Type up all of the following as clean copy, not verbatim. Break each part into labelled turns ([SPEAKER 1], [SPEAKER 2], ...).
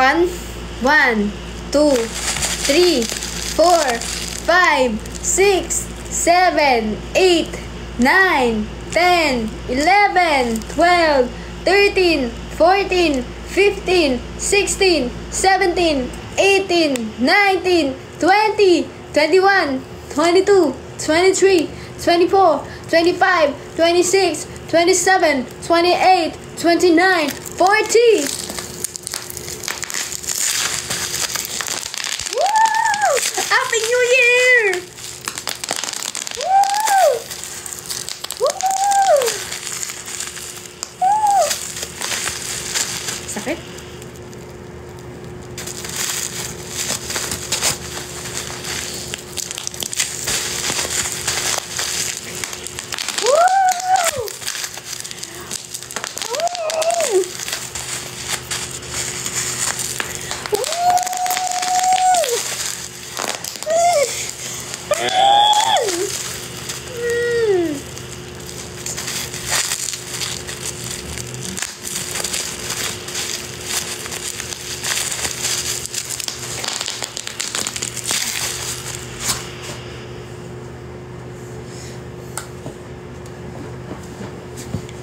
[SPEAKER 1] 1, 2, 3, 4, 5, 6, 7, 8, 9, 10, 11, 12, 13, 14, 15, 16, 17, 18, 19, 20, 21, 22, 23, 24, 25, 26, 27, 28, 29, 40. Happy New Year! Woo! Woo! Woo! Sakit?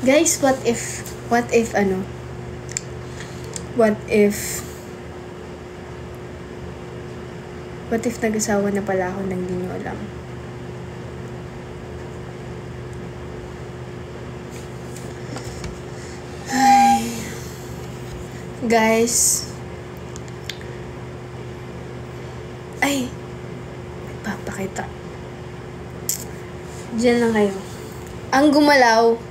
[SPEAKER 1] Guys, what if nag-asawa na pala ako nang di nyo alam? Ay. Guys. Ay. Papakita. Diyan lang kayo. Ang gumalaw.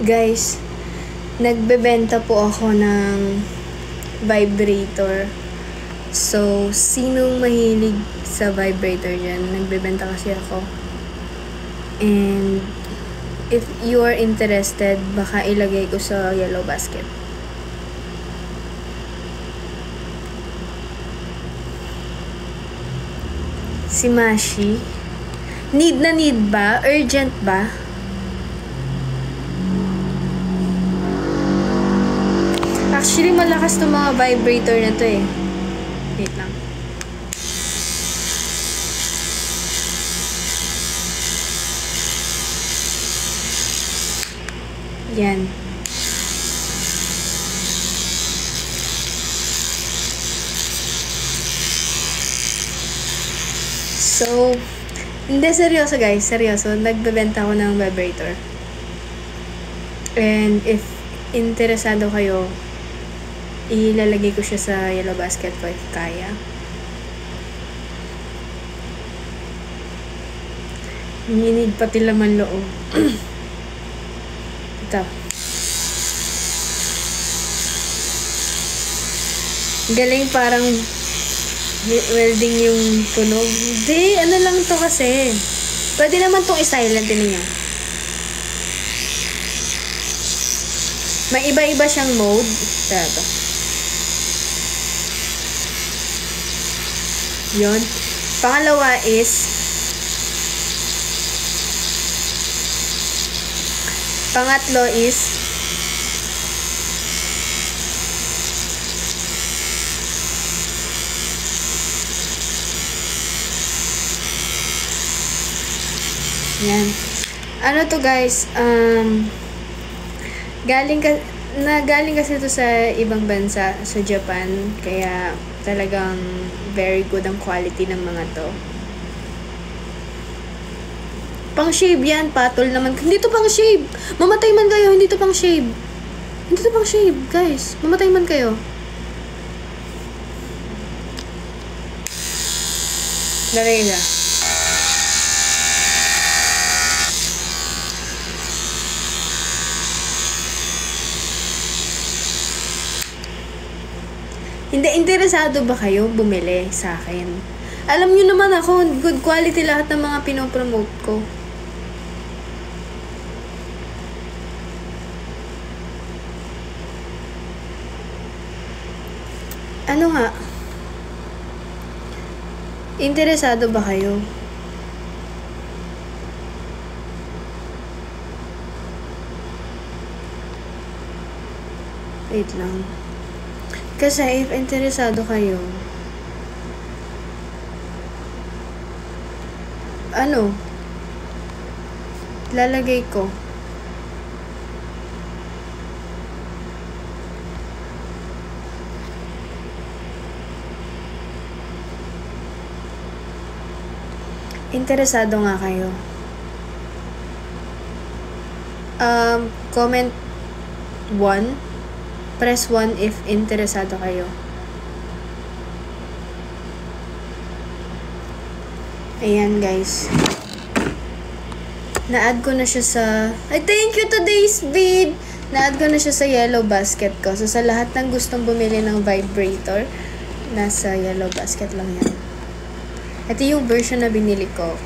[SPEAKER 1] Guys, nagbebenta po ako ng vibrator. So, sinong mahilig sa vibrator dyan? Nagbebenta kasi ako. And, if you are interested, baka ilagay ko sa yellow basket. Si Mashi. Need na need ba? Urgent ba? Actually, malakas itong mga vibrator na to eh. Wait lang. Yan. So, hindi, seryoso guys. Seryoso. Nagbebenta ako ng vibrator. And if interesado kayo, ilalagay ko siya sa yellow basket ko if kaya. Minid pati laman loob. Ito. Galing, parang welding yung tunog. Hindi, ano lang to kasi. Pwede naman tong i-silent din niya. May iba-iba siyang mode. Ito. Yun. Pangalawa is pangatlo is yan. Ano to guys, galing kasi to sa ibang bansa, sa Japan, kaya talagang very good ang quality ng mga to. Pang shave yan, patol naman. Hindi to pang shave. Mamatay man kayo, hindi to pang shave. Hindi to pang shave, guys. Mamatay man kayo. Dali na. Hindi, interesado ba kayo bumili sa akin? Alam nyo naman ako, good quality lahat ng mga pinopromote ko. Ano nga? Interesado ba kayo? Wait lang. Kasi if interesado kayo, ano? Lalagay ko. Interesado nga kayo. Comment 1. Press 1 if interesado kayo. Ayan, guys. Na-add ko na siya sa... Ay, thank you today's vid! Na-add ko na siya sa yellow basket ko. So, sa lahat ng gustong bumili ng vibrator, nasa yellow basket lang yan. Ito yung version na binili ko.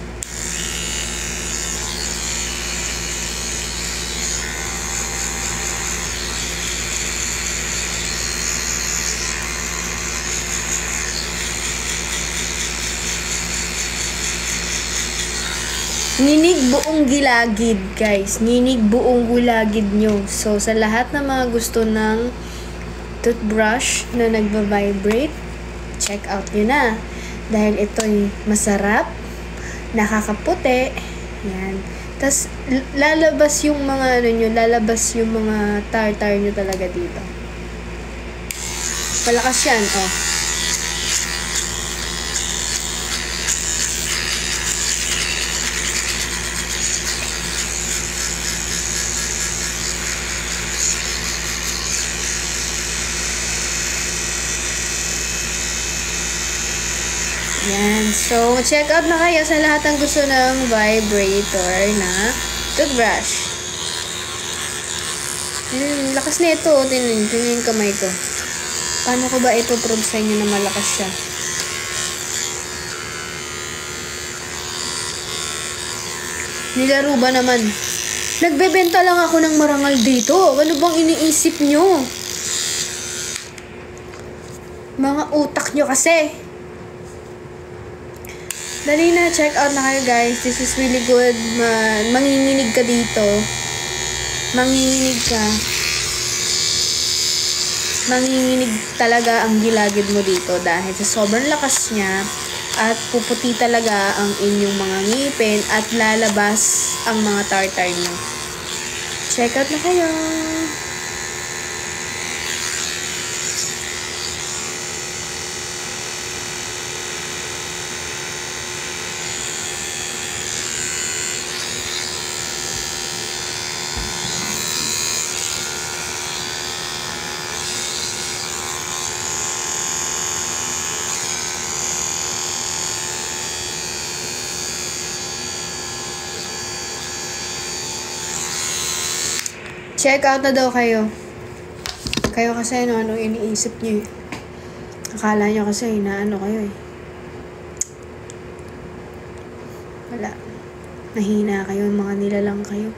[SPEAKER 1] Ninig buong gilagid, guys. Ninig buong gilagid nyo. So, sa lahat ng mga gusto ng toothbrush na nagba-vibrate, check out nyo na. Dahil ito'y masarap, nakakaputi. Yan. Tapos, lalabas yung mga, lalabas yung mga tartar nyo talaga dito. Palakas yan, oh. Yan. So, check out na kayo sa lahat ng gusto ng vibrator na toothbrush. Lakas na ito. Tingnan yung kamay ko. Paano ko ba ito prove sa inyo na malakas siya? Nilaro ba naman? Nagbebenta lang ako ng marangal dito. Ano bang iniisip nyo? Mga utak nyo kasi. Dali na, check out na kayo, guys. This is really good. Manginginig ka dito. Manginginig ka. Manginginig talaga ang gilagid mo dito dahil sa sobrang lakas niya at puputi talaga ang inyong mga ngipin at lalabas ang mga tartar niyo. Check out na kayo. Check out na daw kayo. Kayo kasi ano iniisip niyo. Akala niyo kasi na ano kayo eh. Wala. Mahina kayo, mga nilalang kayo.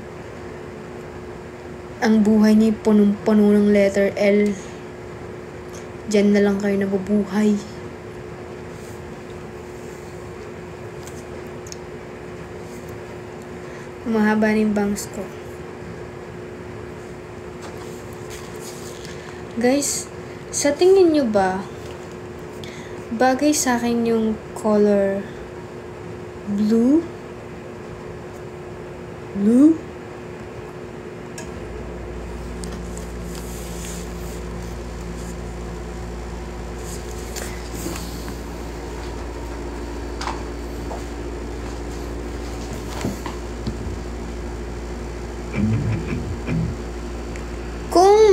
[SPEAKER 1] Ang buhay niyo punong-puno ng letter L. Diyan na lang kayo nabubuhay. Mahaba ng bangs ko. Guys, sa tingin nyo ba, bagay sa akin yung color blue? Blue?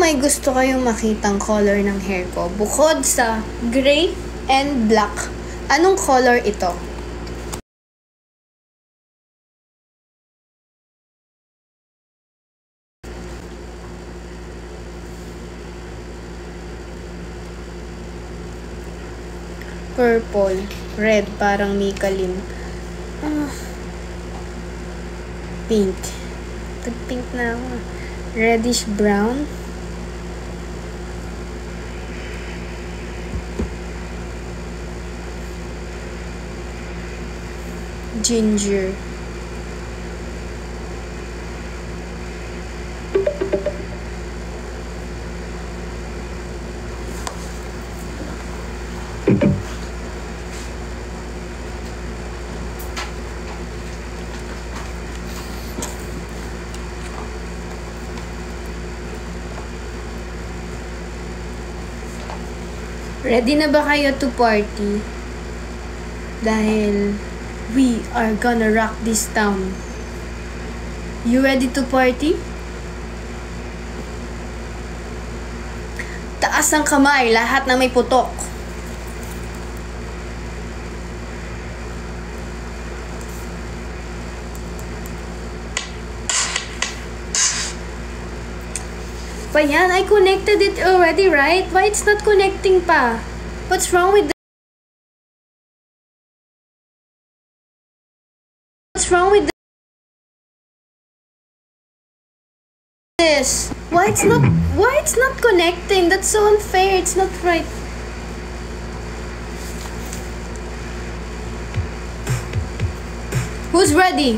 [SPEAKER 1] may gusto kayong makitang color ng hair ko, bukod sa gray and black, anong color ito? Purple, red, parang Mika Lim. Pink. Tag-pink na ako. Reddish brown. Ginger. Ready na ba kayo to party? Dahil we are gonna rock this town. You ready to party? Taas ang kamay, lahat na may putok. Pa yan, I connected it already, right? Why it's not connecting pa? What's wrong with this? Why it's not connecting? That's so unfair. It's not right. Who's ready?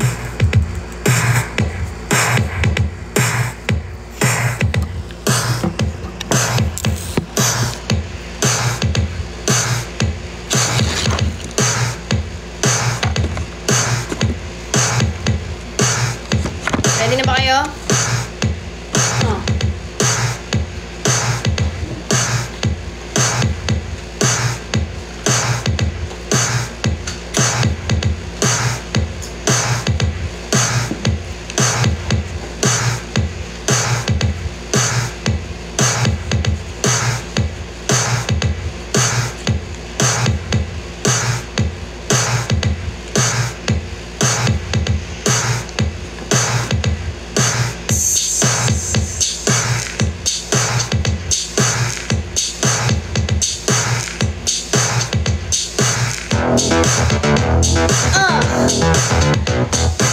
[SPEAKER 1] Ready na ba kayo?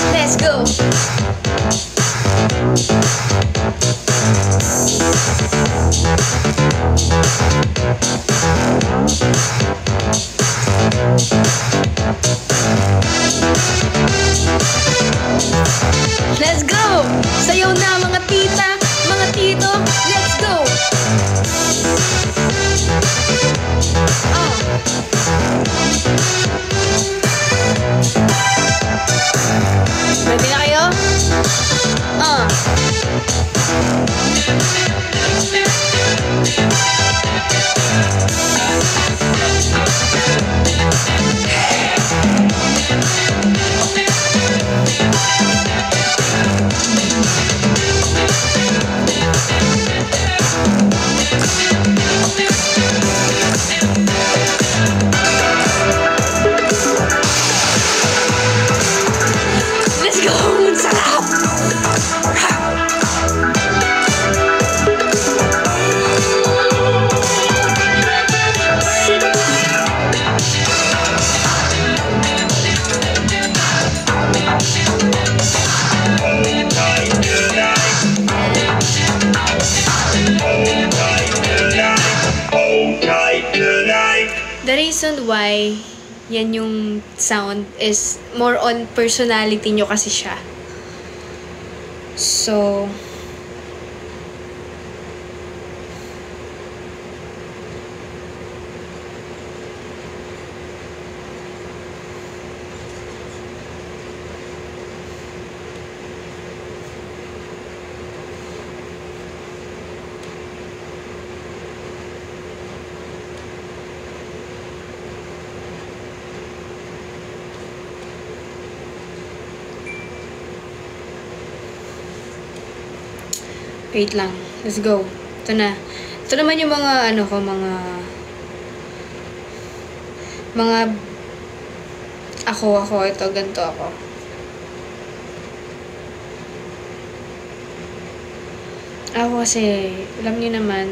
[SPEAKER 1] Let's go. Let's go. Sayaw na mga tita, mga tito. Let's go. Ready na kayo? Let's go! Sarap! The reason why yan yung sound is more on personality nyo kasi siya. So, wait lang. Let's go. Ito na. Ito naman yung mga, ano ko, ako, ito, ganito ako. Ako kasi, alam niyo naman,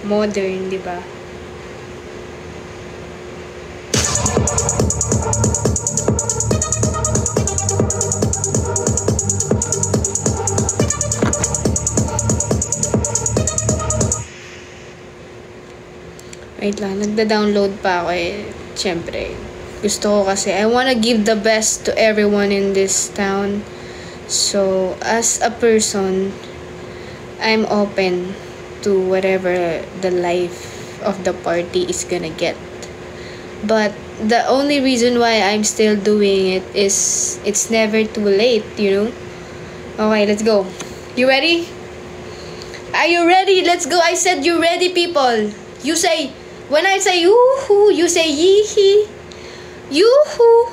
[SPEAKER 1] modern, di ba? Wait lang, nagda-download pa ako eh. Siyempre, gusto ko kasi, I wanna give the best to everyone in this town. So, as a person, I'm open to whatever the life of the party is gonna get. But, the only reason why I'm still doing it is, it's never too late, you know? Okay, let's go. You ready? Are you ready? Let's go. I said you ready, people. You say, when I say yoo-hoo, you say yee-hee. Yoo-hoo.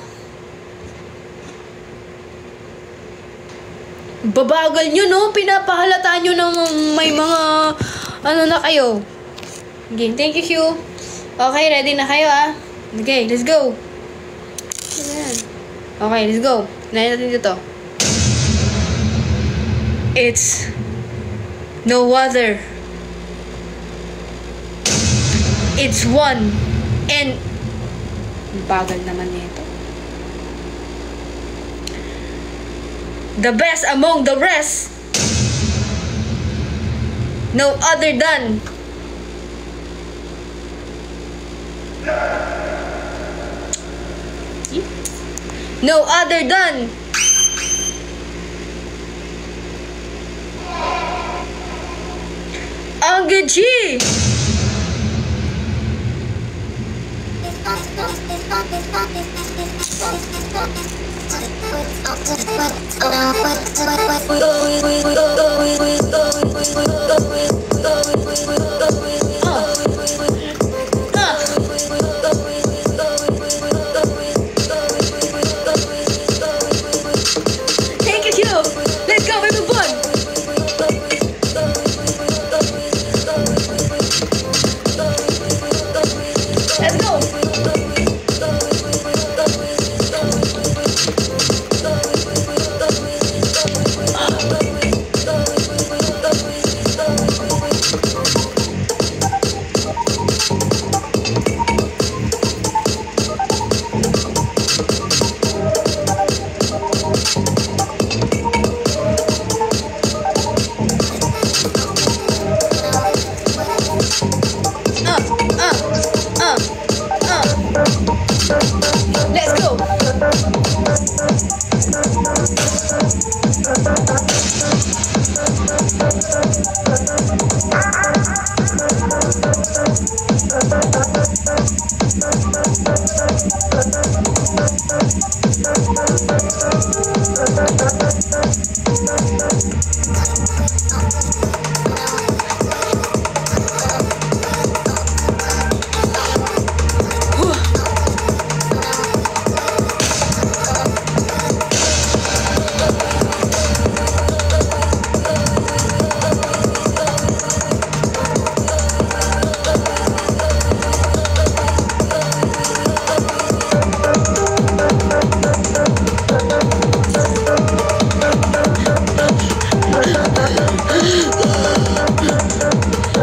[SPEAKER 1] Babagal nyo, no? Pinapahalata nyo ng may mga, ano na kayo. Okay, thank you, Hugh. Okay, ready na kayo, ah? Okay, let's go. Okay, let's go. Nahin natin dito. It's no other. It's one. And bagal naman nito. The best among the rest. No other than no other than Angga G. Thank you, Hugh. Let's go, everyone. Let's go. Let's go.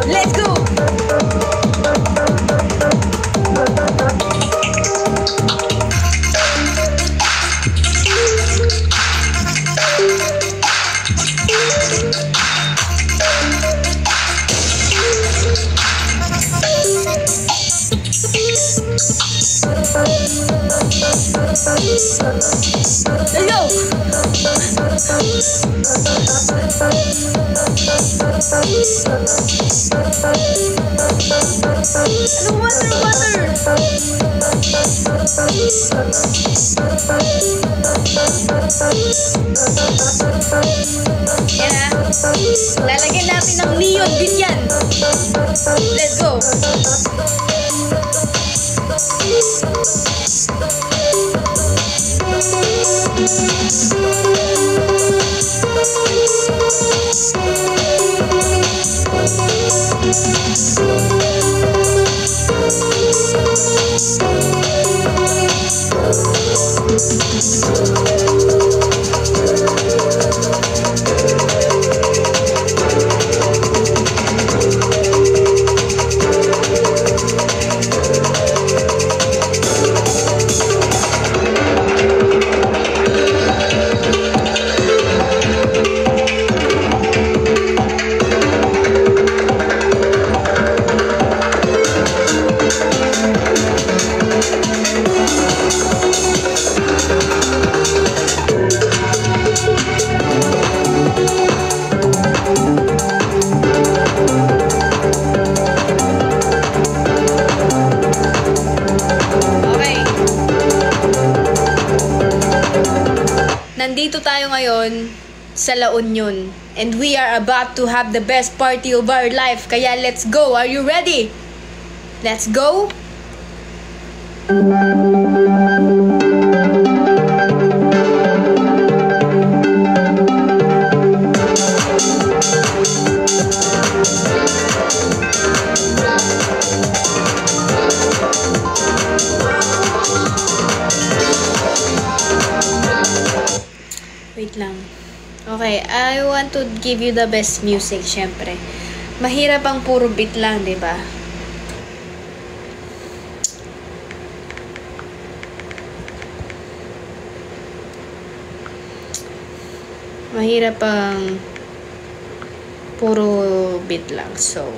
[SPEAKER 1] Let's go. Yan na. Lalagyan natin ng neon din yan. Let's go. Nandito tayo ngayon sa La Union and we are about to have the best party of our life. Kaya let's go. Are you ready? Let's go. Wait lang. Okay, I want to give you the best music, syempre. Mahirap ang puro beat lang, di ba? Mahirap ang puro beat lang. So,